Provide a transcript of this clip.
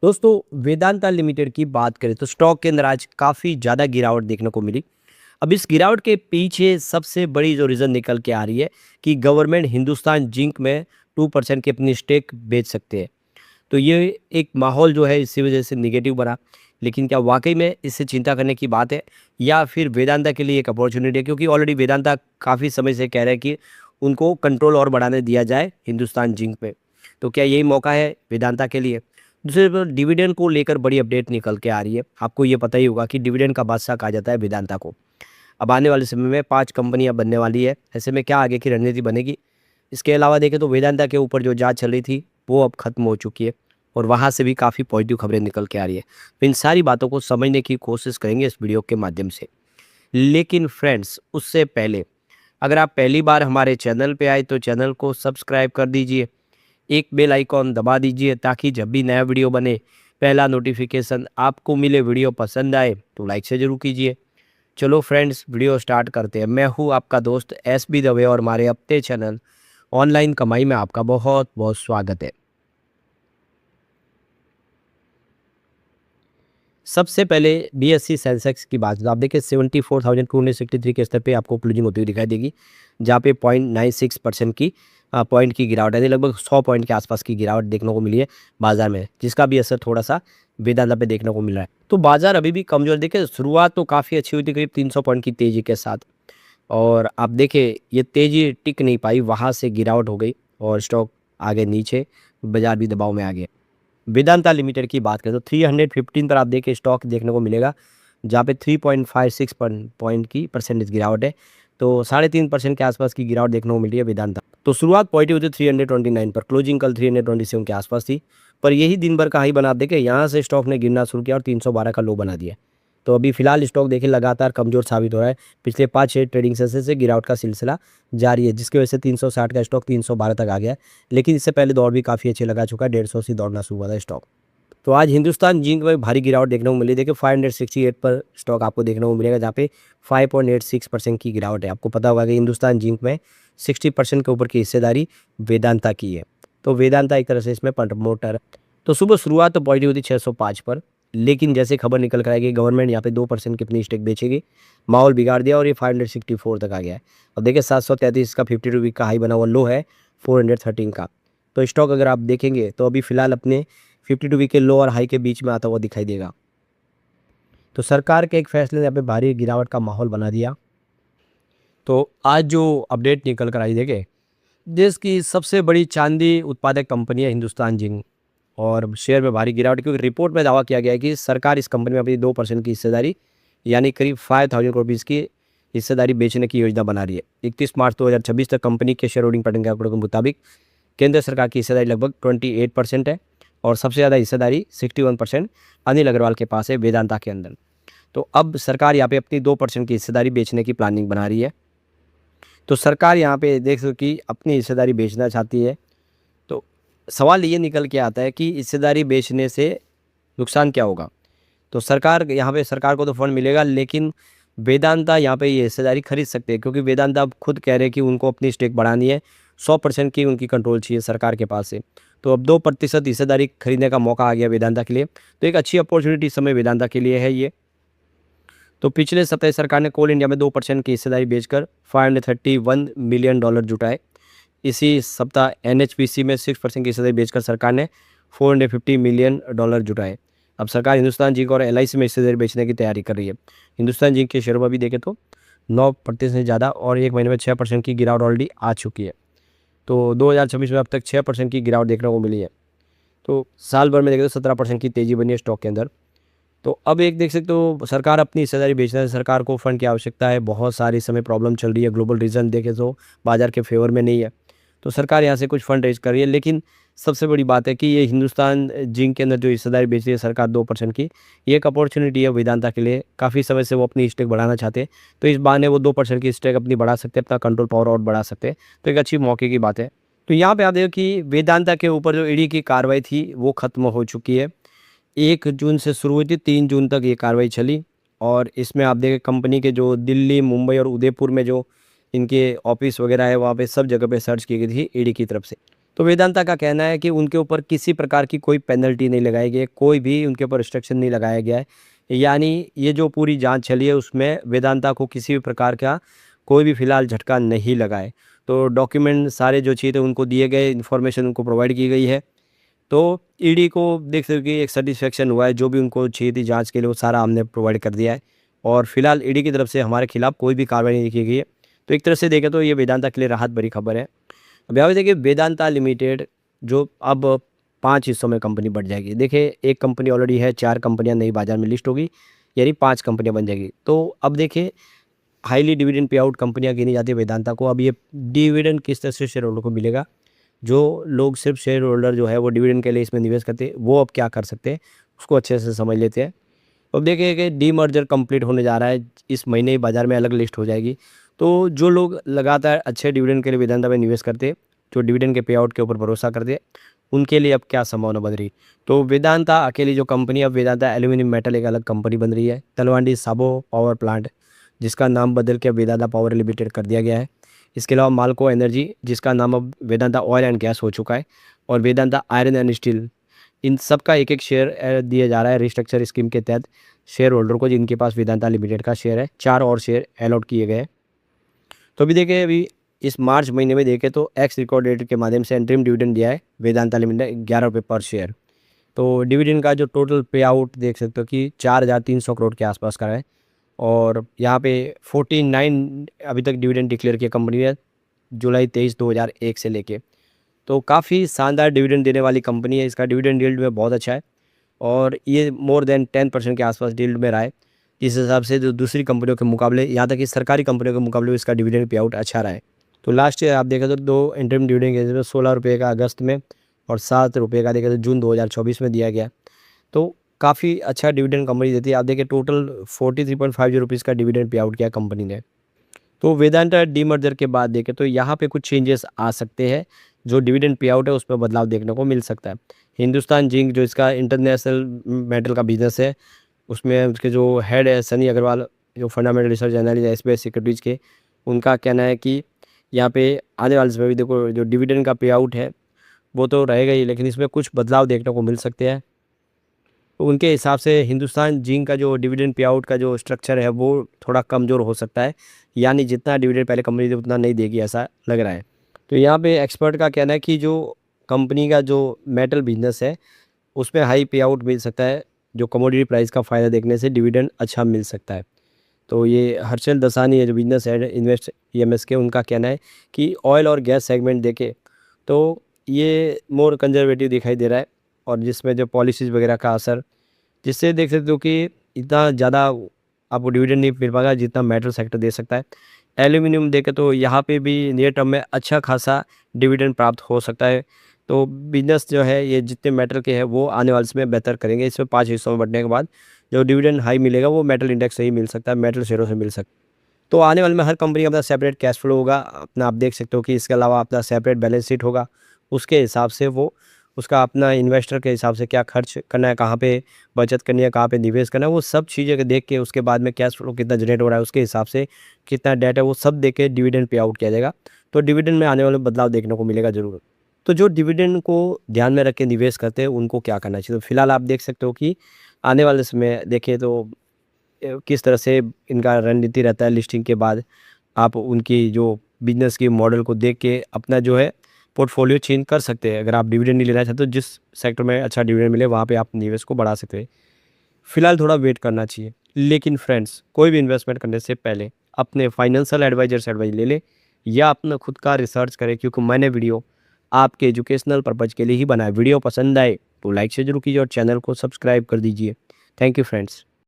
दोस्तों, वेदांता लिमिटेड की बात करें तो स्टॉक के अंदर आज काफ़ी ज़्यादा गिरावट देखने को मिली। अब इस गिरावट के पीछे सबसे बड़ी जो रीज़न निकल के आ रही है कि गवर्नमेंट हिंदुस्तान जिंक में 2% की अपनी स्टेक बेच सकते हैं। तो ये एक माहौल जो है इसी वजह से नेगेटिव बना। लेकिन क्या वाक़ई में इससे चिंता करने की बात है या फिर वेदांता के लिए एक अपॉर्च्युनिटी है? क्योंकि ऑलरेडी वेदांता काफ़ी समय से कह रहा है कि उनको कंट्रोल और बढ़ाने दिया जाए हिंदुस्तान जिंक पे। तो क्या यही मौका है वेदांता के लिए? दूसरी तरफ डिविडेंड को लेकर बड़ी अपडेट निकल के आ रही है। आपको ये पता ही होगा कि डिविडेंड का बादशाह कहा जाता है वेदांता को। अब आने वाले समय में 5 कंपनियाँ बनने वाली है। ऐसे में क्या आगे की रणनीति बनेगी? इसके अलावा देखें तो वेदांता के ऊपर जो जाँच चल रही थी, वो अब खत्म हो चुकी है और वहाँ से भी काफ़ी पॉजिटिव खबरें निकल के आ रही है। तो इन सारी बातों को समझने की कोशिश करेंगे इस वीडियो के माध्यम से। लेकिन फ्रेंड्स, उससे पहले अगर आप पहली बार हमारे चैनल पे आए तो चैनल को सब्सक्राइब कर दीजिए। एक बेल आइकॉन दबा दीजिए ताकि जब भी नया वीडियो बने पहला नोटिफिकेशन आपको मिले। वीडियो पसंद आए तो लाइक से ज़रूर कीजिए। चलो फ्रेंड्स, वीडियो स्टार्ट करते हैं। मैं हूँ आपका दोस्त एस बी दवे और हमारे अपने चैनल ऑनलाइन कमाई में आपका बहुत बहुत स्वागत है। सबसे पहले बीएससी सेंसेक्स की बात, तो आप देखिए 74,263 के स्तर पे आपको क्लोजिंग होती हुई दिखाई देगी, जहाँ पे 0.96% की पॉइंट की गिरावट है। लगभग 100 पॉइंट के आसपास की गिरावट देखने को मिली है बाजार में, जिसका भी असर थोड़ा सा वेदांता पे देखने को मिल रहा है। तो बाजार अभी भी कमजोर, देखिए शुरुआत तो काफ़ी अच्छी हुई थी करीब 300 पॉइंट की तेजी के साथ, और आप देखिए ये तेजी टिक नहीं पाई, वहाँ से गिरावट हो गई और स्टॉक आगे नीचे, बाजार भी दबाव में आ गया। वेदांता लिमिटेड की बात करें तो 315 पर आप देखिए स्टॉक देखने को मिलेगा, जहाँ पे 3.56 पॉइंट की परसेंटेज गिरावट है। तो 3.5% के आसपास की गिरावट देखने को मिल रही है वेदांता। तो शुरुआत पॉजिटिव थी 329 पर, क्लोजिंग कल 327 के आसपास थी, पर यही दिन भर का हाई बना देखे यहाँ से स्टॉक ने गिरना शुरू किया और 312 का लो बना दिया। तो अभी फिलहाल स्टॉक देखिए लगातार कमजोर साबित हो रहा है। पिछले 5-6 ट्रेडिंग सेशन से गिरावट का सिलसिला जारी है, जिसकी वजह से 360 का स्टॉक 312 तक आ गया है। लेकिन इससे पहले दौर भी काफ़ी अच्छे लगा चुका है, 150 से दौड़ना शुरू हुआ था स्टॉक। तो आज हिंदुस्तान जिंक में भारी गिरावट देखने को मिली। देखिए 568 पर स्टॉक आपको देखने को मिलेगा, जहाँ पे 5.86% की गिरावट है। आपको पता होगा कि हिंदुस्तान जिंक में 60% के ऊपर की हिस्सेदारी वेदांता की है। तो वेदांता एक तरह से इसमें प्रमोटर है। तो सुबह शुरुआत तो पॉजिटिव थी 605 पर, लेकिन जैसे खबर निकल कर आएगी गवर्नमेंट यहाँ पे 2% की अपनी स्टेक बेचेगी, माहौल बिगाड़ दिया और ये 564 तक आ गया है। अब देखिए 733 का 52 वीक का हाई बना हुआ, लो है 413 का। तो स्टॉक अगर आप देखेंगे तो अभी फिलहाल अपने 52 वीक के लो और हाई के बीच में आता हुआ दिखाई देगा। तो सरकार के एक फैसले ने यहाँ पे भारी गिरावट का माहौल बना दिया। तो आज जो अपडेट निकल कर आई, देखे देश की सबसे बड़ी चांदी उत्पादक कंपनी है हिंदुस्तान जिंक, और शेयर में भारी गिरावट, क्योंकि रिपोर्ट में दावा किया गया है कि सरकार इस कंपनी में अपनी 2% की हिस्सेदारी यानी करीब 5,000 करोड़ रुपीज़ की हिस्सेदारी बेचने की योजना बना रही है। 31 मार्च 2026 तक कंपनी के शेयर होल्डिंग पैटर्न के आंकड़ों के मुताबिक केंद्र सरकार की हिस्सेदारी लगभग 28% है और सबसे ज़्यादा हिस्सेदारी 61% अनिल अग्रवाल के पास है वेदांता के अंदर। तो अब सरकार यहाँ पे अपनी 2% की हिस्सेदारी बेचने की प्लानिंग बना रही है। तो सरकार यहाँ पे देख सको कि अपनी हिस्सेदारी बेचना चाहती है। तो सवाल ये निकल के आता है कि हिस्सेदारी बेचने से नुकसान क्या होगा? तो सरकार यहाँ पे, सरकार को तो फंड मिलेगा, लेकिन वेदांता यहाँ पे ये हिस्सेदारी खरीद सकते हैं, क्योंकि वेदांता अब खुद कह रहे हैं कि उनको अपनी स्टेक बढ़ानी है। 100% की उनकी कंट्रोल चाहिए सरकार के पास से। तो अब 2% हिस्सेदारी खरीदने का मौका आ गया वेदांता के लिए। तो एक अच्छी अपॉर्चुनिटी समय वेदांता के लिए है ये। तो पिछले सप्ताह सरकार ने कोल इंडिया में 2% की हिस्सेदारी बेचकर $531 मिलियन जुटाए। इसी सप्ताह एनएचपीसी में 6% की हिस्सेदारी बेचकर सरकार ने $450 मिलियन जुटाए। अब सरकार हिंदुस्तान जिंक और एलआईसी में हिस्सेदारी बेचने की तैयारी कर रही है। हिंदुस्तान जिंक के शेयरों में भी देखें तो 9% से ज़्यादा और एक महीने में 6% की गिरावट ऑलरेडी आ चुकी है। तो 2026 में अब तक 6% की गिरावट देखने को मिली है। तो साल भर में देखें तो 17% की तेज़ी बनी है स्टॉक के अंदर। तो अब एक देख सकते हो सरकार अपनी हिस्सेदारी बेचना है। सरकार को फंड की आवश्यकता है, बहुत सारी समय प्रॉब्लम चल रही है, ग्लोबल रीजन देखें तो बाजार के फेवर में नहीं है। तो सरकार यहाँ से कुछ फंड रेज कर रही है, लेकिन सबसे बड़ी बात है कि ये हिंदुस्तान जिंक के अंदर जो हिस्सेदारी बेच रही है सरकार 2% की, ये एक अपॉर्चुनिटी है वेदांता के लिए। काफ़ी समय से वो अपनी स्टेक बढ़ाना चाहते हैं, तो इस बहाने वो 2% की स्टेक अपनी बढ़ा सकते हैं, अपना कंट्रोल पावर और बढ़ा सकते हैं। तो एक अच्छी मौके की बात है। तो यहाँ पे आप देखो कि वेदांता के ऊपर जो ईडी की कार्रवाई थी वो खत्म हो चुकी है। 1 जून से शुरू हुई थी, 3 जून तक ये कार्रवाई चली, और इसमें आप देखें कंपनी के जो दिल्ली, मुंबई और उदयपुर में जो इनके ऑफिस वगैरह है, वहाँ पे सब जगह पे सर्च की गई थी ईडी की तरफ से। तो वेदांता का कहना है कि उनके ऊपर किसी प्रकार की कोई पेनल्टी नहीं लगाई गई है, कोई भी उनके ऊपर रिस्ट्रिक्शन नहीं लगाया गया है। यानी ये जो पूरी जांच चली है उसमें वेदांता को किसी भी प्रकार का कोई भी फ़िलहाल झटका नहीं लगा है। तो डॉक्यूमेंट सारे जो चाहिए थे उनको दिए गए, इन्फॉर्मेशन उनको प्रोवाइड की गई है। तो ईडी को देख सकते हो कि एक सैटिस्फैक्शन हुआ है, जो भी उनको चाहिए थी जाँच के लिए वो सारा हमने प्रोवाइड कर दिया है और फिलहाल ईडी की तरफ से हमारे खिलाफ कोई भी कार्रवाई नहीं की गई है। तो एक तरह से देखें तो ये वेदांता के लिए राहत भरी खबर है। अब यहाँ पे देखिए वेदांता लिमिटेड जो अब 5 हिस्सों में कंपनी बढ़ जाएगी। देखिए एक कंपनी ऑलरेडी है, 4 कंपनियाँ नई बाज़ार में लिस्ट होगी, यानी 5 कंपनियाँ बन जाएगी। तो अब देखिए हाईली डिविडेंड पे आउट कंपनियाँ गिनी जाती है वेदांता को। अब ये डिविडेंड किस तरह से शेयर होल्डर को मिलेगा? जो लोग सिर्फ शेयर होल्डर जो है वो डिविडेंड के लिए इसमें निवेश करते हैं, वो अब क्या कर सकते हैं, उसको अच्छे से समझ लेते हैं। अब देखिए कि डीमर्जर कंप्लीट होने जा रहा है, इस महीने ही बाज़ार में अलग लिस्ट हो जाएगी। तो जो लोग लगातार अच्छे डिविडेंड के लिए वेदांता में निवेश करते हैं, जो डिविडेंड के पे आउट के ऊपर भरोसा करते हैं, उनके लिए अब क्या संभावना बन रही। तो वेदांता अकेली जो कंपनी, अब वेदांता एल्यूमिनियम मेटल एक अलग कंपनी बन रही है। तलवांडी साबो पावर प्लांट जिसका नाम बदल के वेदांता पावर लिमिटेड कर दिया गया है। इसके अलावा माल्को एनर्जी जिसका नाम अब वेदांता ऑयल एंड गैस हो चुका है, और वेदांता आयरन एंड स्टील, इन सब का एक-एक शेयर दिया जा रहा है रिस्ट्रक्चर स्कीम के तहत शेयर होल्डर को, जिनके पास वेदांता लिमिटेड का शेयर है। 4 और शेयर अलॉट किए गए हैं। तो अभी देखिए, अभी इस मार्च महीने में देखें तो एक्स रिकॉर्ड डेट के माध्यम से इंटरिम डिविडेंड दिया है वेदांता लिमिटेड ने ₹11 पर शेयर। तो डिविडेंड का जो टोटल पे आउट देख सकते हो कि 4,300 करोड़ के आसपास का है, और यहाँ पे 49 अभी तक डिविडेंड डिक्लेयर किया कंपनी ने जुलाई 23 2001 से लेके। तो काफ़ी शानदार डिविडेंड देने वाली कंपनी है। इसका डिविडेंड यील्ड में बहुत अच्छा है और ये मोर देन 10% के आसपास यील्ड में रहा है। इस हिसाब से जो दूसरी कंपनियों के मुकाबले, यहाँ तक कि सरकारी कंपनियों के मुकाबले इसका डिविडेंड पे आउट अच्छा रहा है। तो लास्ट ईयर आप देखें तो 2 इंटरिम डिविडेंड ₹16 का अगस्त में और ₹7 का देखें तो जून 2024 में दिया गया। तो काफ़ी अच्छा डिविडेंड कंपनी देती है। आप देखिए टोटल ₹43.50 का डिविडेंड पे आउट किया कंपनी ने। तो वेदांता डीमर्जर के बाद देखें तो यहाँ पे कुछ चेंजेस आ सकते हैं। जो डिविडेंड पे आउट है उसमें बदलाव देखने को मिल सकता है। हिंदुस्तान जिंक जो इसका इंटरनेशनल मेटल का बिजनेस है, उसमें उसके जो हेड है सनी अग्रवाल, जो fundamental research analyst SBI securities के, उनका कहना है कि यहाँ पे आने वाले समय में देखो जो डिविडेंड का पे आउट है वो तो रहेगा ही, लेकिन इसमें कुछ बदलाव देखने को मिल सकते हैं। तो उनके हिसाब से हिंदुस्तान जिंक का जो डिविडेंड पे आउट का जो स्ट्रक्चर है वो थोड़ा कमज़ोर हो सकता है, यानी जितना डिविडेंड पहले कंपनी दे उतना नहीं देगी ऐसा लग रहा है। तो यहाँ पे एक्सपर्ट का कहना है कि जो कंपनी का जो मेटल बिजनेस है उसमें हाई पे आउट मिल सकता है, जो कमोडिटी प्राइस का फ़ायदा देखने से डिविडेंड अच्छा मिल सकता है। तो ये हर्षल दसानी है जो बिजनेस हेड इन्वेस्ट ईएमएस के, उनका कहना है कि ऑयल और गैस सेगमेंट देखें तो ये मोर कंजर्वेटिव दिखाई दे रहा है, और जिसमें जो पॉलिसीज़ वगैरह का असर, जिससे देख सकते हो कि इतना ज़्यादा आपको डिविडेंड नहीं मिल पाएगा जितना मेटल सेक्टर दे सकता है। एल्यूमिनियम देखें तो यहाँ पे भी नियर टर्म में अच्छा खासा डिविडेंड प्राप्त हो सकता है। तो बिजनेस जो है ये जितने मेटल के हैं वो आने वाले समय बेहतर करेंगे। इसमें 5 हिस्सों में बँटने के बाद जो डिविडेंड हाई मिलेगा वो मेटल इंडेक्स से ही मिल सकता है, मेटल शेयरों से मिल सकता है। तो आने वाले में हर कंपनी का अपना सेपरेट कैश फ्लो होगा अपना, आप देख सकते हो कि इसके अलावा अपना सेपरेट बैलेंस शीट होगा। उसके हिसाब से वो उसका अपना इन्वेस्टर के हिसाब से क्या खर्च करना है, कहाँ पे बचत करनी है, कहाँ पे निवेश करना है, वो सब चीज़ें देख के उसके बाद में कैश फ्लो कितना जनरेट हो रहा है उसके हिसाब से कितना डेट है वो सब देख के डिविडेंड पे आउट किया जाएगा। तो डिविडेंड में आने वाले बदलाव देखने को मिलेगा ज़रूर। तो जो डिविडेंड को ध्यान में रख के निवेश करते हैं उनको क्या करना चाहिए? तो फिलहाल आप देख सकते हो कि आने वाले समय देखें तो किस तरह से इनका रणनीति रहता है लिस्टिंग के बाद। आप उनकी जो बिजनेस की मॉडल को देख के अपना जो है पोर्टफोलियो चेंज कर सकते हैं। अगर आप डिविडेंड नहीं लेना चाहते तो जिस सेक्टर में अच्छा डिविडेंड मिले वहाँ पे आप निवेश को बढ़ा सकते हैं। फिलहाल थोड़ा वेट करना चाहिए। लेकिन फ्रेंड्स, कोई भी इन्वेस्टमेंट करने से पहले अपने फाइनेंशियल एडवाइजर से एडवाइस ले लें या अपना खुद का रिसर्च करें, क्योंकि मैंने वीडियो आपके एजुकेशनल पर्पज़ के लिए ही बनाया। वीडियो पसंद आए तो लाइक से जरूर कीजिए और चैनल को सब्सक्राइब कर दीजिए। Thank you friends.